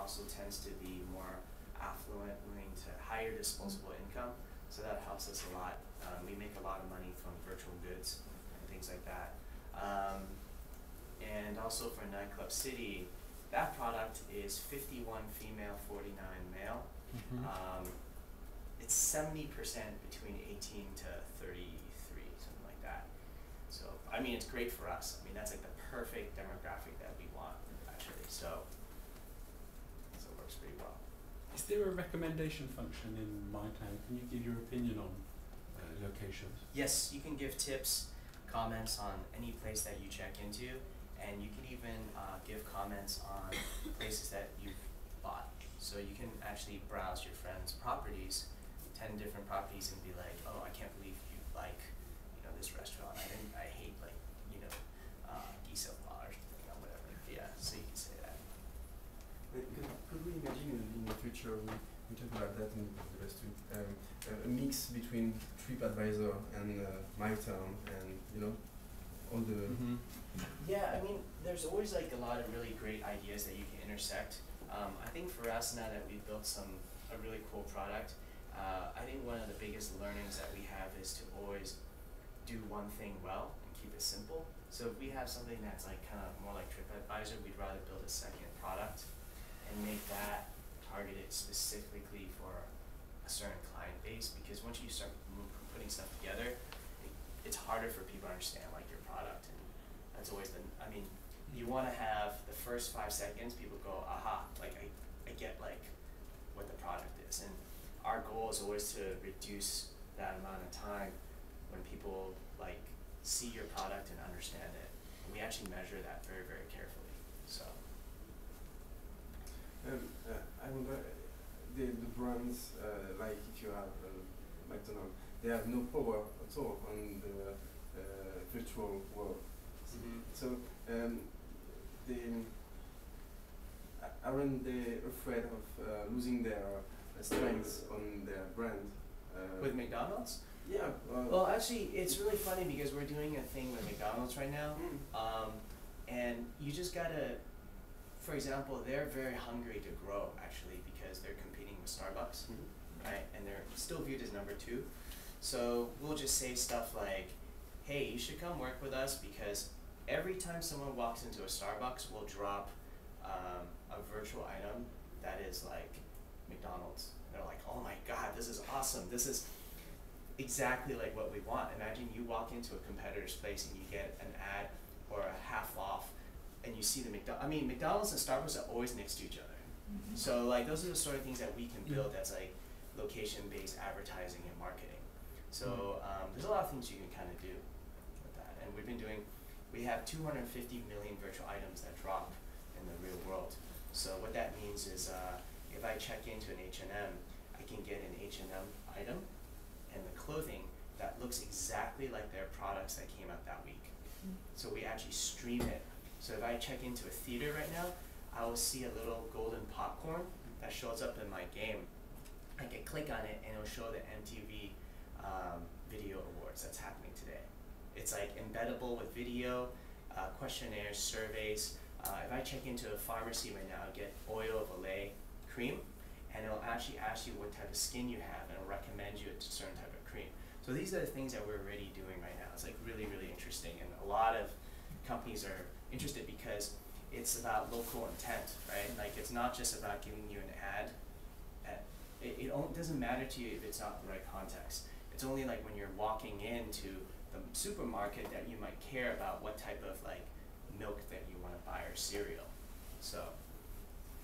also tends to be more affluent, willing to higher disposable income, so that helps us a lot. We make a lot of money from virtual goods and things like that. And also for Nightclub City, that product is 51 female, 49 male. It's 70% between 18 to 33, something like that. So, I mean, it's great for us. I mean, that's like the perfect demographic that we want, actually. So it works pretty well. Is there a recommendation function in MyTown? Can you give your opinion on locations? Yes, you can give tips, comments on any place that you check into, and you can even give comments on places that you've bought. So you can actually browse your friends' properties, 10 different properties, and be like, oh, I can't believe you like, this restaurant. I hate geese au or whatever. Yeah, so you can say that. Could we imagine in the future, we talked about that in the last week, a mix between TripAdvisor and MyTown and all the. Yeah, I mean, there's always like a lot of really great ideas that you can intersect. I think for us, now that we've built a really cool product, I think one of the biggest learnings that we have is to always do one thing well and keep it simple. So if we have something that's like kind of more like TripAdvisor, we'd rather build a second product and make that targeted specifically for a certain client base, because once you start putting stuff together, it's harder for people to understand like your product. And that's always you want to have the first 5 seconds people go, aha, like I get like what the product is. And our goal is always to reduce that amount of time when people like see your product and understand it. And we actually measure that very, very carefully. So I remember the brands, like if you have McDonald's, they have no power at all on the virtual world. So aren't they afraid of losing their strengths on their brand? with McDonald's? Yeah. Well, actually, it's really funny because we're doing a thing with McDonald's right now, and you just gotta, for example, they're very hungry to grow actually because they're competing with Starbucks, right? And they're still viewed as number 2. So we'll just say stuff like, hey, you should come work with us because every time someone walks into a Starbucks, we'll drop a virtual item that is like McDonald's. They're like, oh my God, this is awesome. This is exactly like what we want. Imagine you walk into a competitor's place and you get an ad or a half off and you see the McDonald's and Starbucks are always next to each other. So like those are the sort of things that we can build that's like location-based advertising and marketing. So there's a lot of things you can kind of do with that. And we have 250 million virtual items that drop in the real world. So what that means is if I check into an H&M, I can get an H&M item and the clothing that looks exactly like their products that came out that week. So we actually stream it. So if I check into a theater right now, I will see a little golden popcorn that shows up in my game. I can click on it and it'll show the MTV Video Awards that's happening today. It's like embeddable with video, questionnaires, surveys. If I check into a pharmacy right now, I get oil of Olay cream, and it'll actually ask you what type of skin you have, and it'll recommend you a certain type of cream. So these are the things that we're already doing right now. It's like really, really interesting, and a lot of companies are interested because it's about local intent, right? Like it's not just about giving you an ad. It doesn't matter to you if it's not the right context. It's only like when you're walking into the supermarket that you might care about what type of like milk that you want to buy or cereal. So.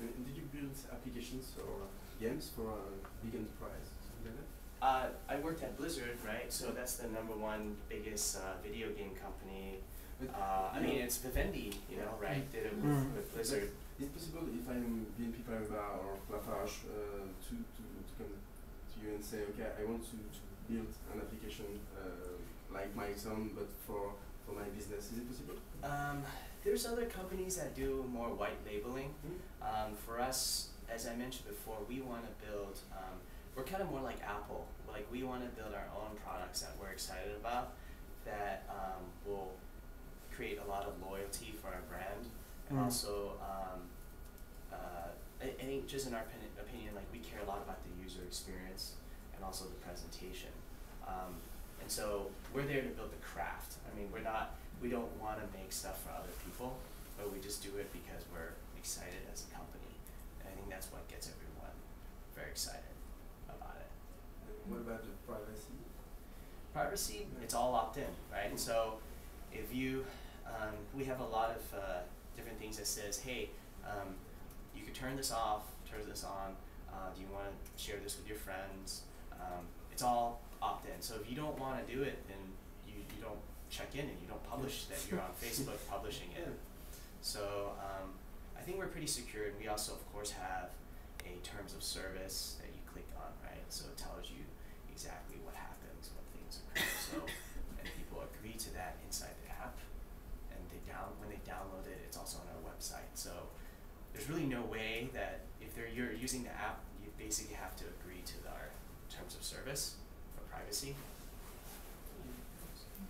Did you build applications or games for a big enterprise, something like that? I worked at Blizzard, right? So that's the #1 biggest video game company. I mean, it's Vivendi, right? Did it with Blizzard. Is it possible if I'm BNP Paribas or Lafarge to come to you and say, okay, I want to build an application like MyTown, but for my business, is it possible? There's other companies that do more white labeling. For us, as I mentioned before, we want to build, we're kind of more like Apple. Like we want to build our own products that we're excited about that will create a lot of loyalty for our brand. And also, I think think just in our opinion, like we care a lot about the user experience and also the presentation. And so we're there to build the craft. I mean, we don't want to make stuff for other people, but we just do it because we're excited as a company. And I think that's what gets everyone very excited about it. And what about the privacy? Privacy, it's all opt-in, right? And so if you, we have a lot of different things that says, hey, you could turn this off, turn this on, do you want to share this with your friends? It's all opt-in. So if you don't want to do it, then you don't check in and you don't publish that you're on Facebook publishing it. So I think we're pretty secure, and we also, of course, have a terms of service that you click on, right? So it tells you exactly what happens when things occur. So, and people agree to that inside the app, and when they download it, it's also on our website. So there's really no way that if you're using the app, you basically have to agree to our terms of service for privacy.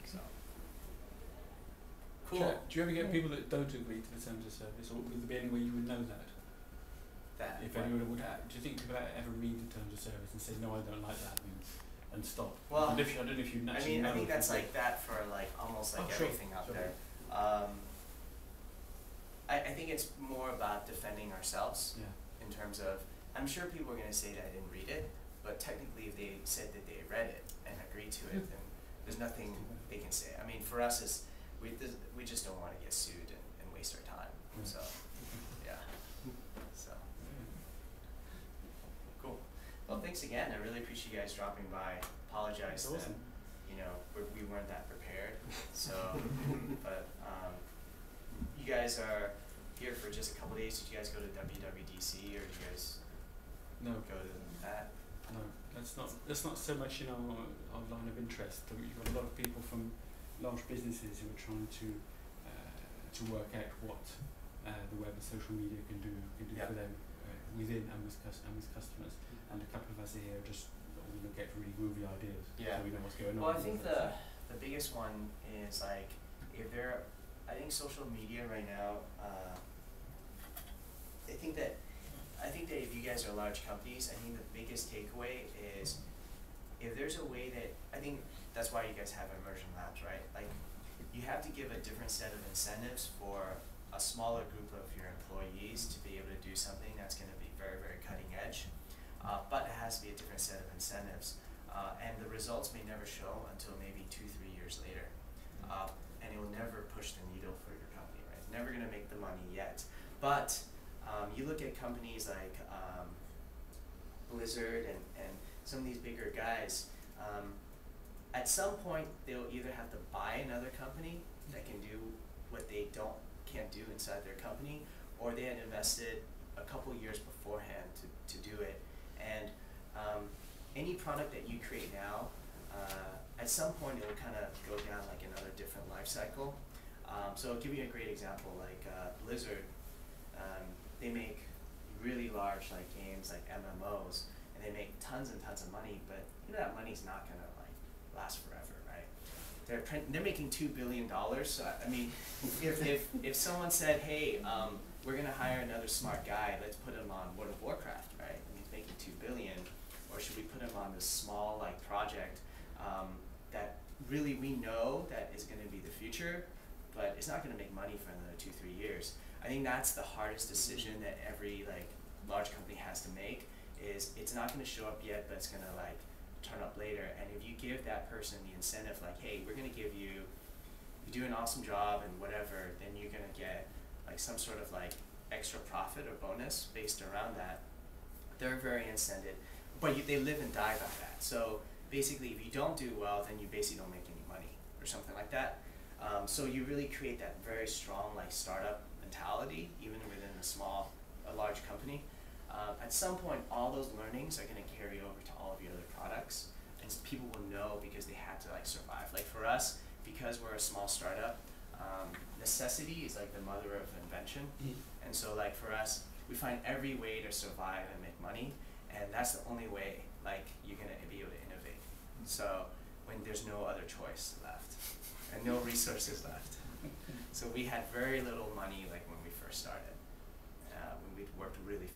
So cool. Do you ever get people that don't agree to the terms of service, or would there be any way you would know that? If anyone would have, do you think people ever read the terms of service and say, no, I don't like that, and stop? Well, and I don't know if you naturally know. I think that's like that for like almost like everything out there. I think it's more about defending ourselves in terms of, I'm sure people are going to say that I didn't read it, but technically if they said that they read it and agreed to it, then there's nothing they can say. I mean, for us, we just don't want to get sued and waste our time. So, yeah. So, cool. Well, thanks again. I really appreciate you guys dropping by. Apologize that, you know, we weren't that prepared. So, but you guys are here for just a couple days. Did you guys go to WWDC, or did you guys go to that? No, that's not so much in our line of interest. You've got a lot of people from large businesses who are trying to work out what the web and social media can do for them within and with customers. And a couple of us here just get really groovy ideas, so we know what's going on. Well, I think the biggest one is like I think social media right now. I think that if you guys are large companies, I think the biggest takeaway is if there's a way that, I think that's why you guys have immersion labs, right? Like, you have to give a different set of incentives for a smaller group of your employees to be able to do something that's going to be very, very cutting edge. But it has to be a different set of incentives. And the results may never show until maybe 2-3 years later. And it will never push the needle for your company, right? It's never going to make the money yet. But you look at companies like Blizzard and some of these bigger guys, at some point they'll either have to buy another company that can do what they can't do inside their company, or they had invested a couple years beforehand to do it. And any product that you create now, at some point it will kind of go down like another different life cycle. So I'll give you a great example, like Blizzard, they make really large like games like MMOs, and they make tons and tons of money, but you know that money's not gonna like last forever, right? They're making $2 billion. So I mean, if someone said, hey, we're gonna hire another smart guy, let's put him on World of Warcraft, right? And he's making $2 billion, or should we put him on this small like project that really we know that is gonna be the future, but it's not gonna make money for another 2-3 years. I think that's the hardest decision that every like large company has to make. Is it's not going to show up yet, but it's going to like turn up later. And if you give that person the incentive, like, hey, we're going to give you do an awesome job and whatever, then you're going to get like some sort of like extra profit or bonus based around that. They're very incented, but they live and die by that. So basically, if you don't do well, then you basically don't make any money or something like that. So you really create that very strong like startup mentality, even within a large company. At some point, all those learnings are going to carry over to all of your other products, and people will know because they had to like survive. Like for us, because we're a small startup, necessity is like the mother of invention. And so like for us, we find every way to survive and make money, and that's the only way like you're going to be able to innovate. So when there's no other choice left and no resources left. So we had very little money like when we first started. When we worked really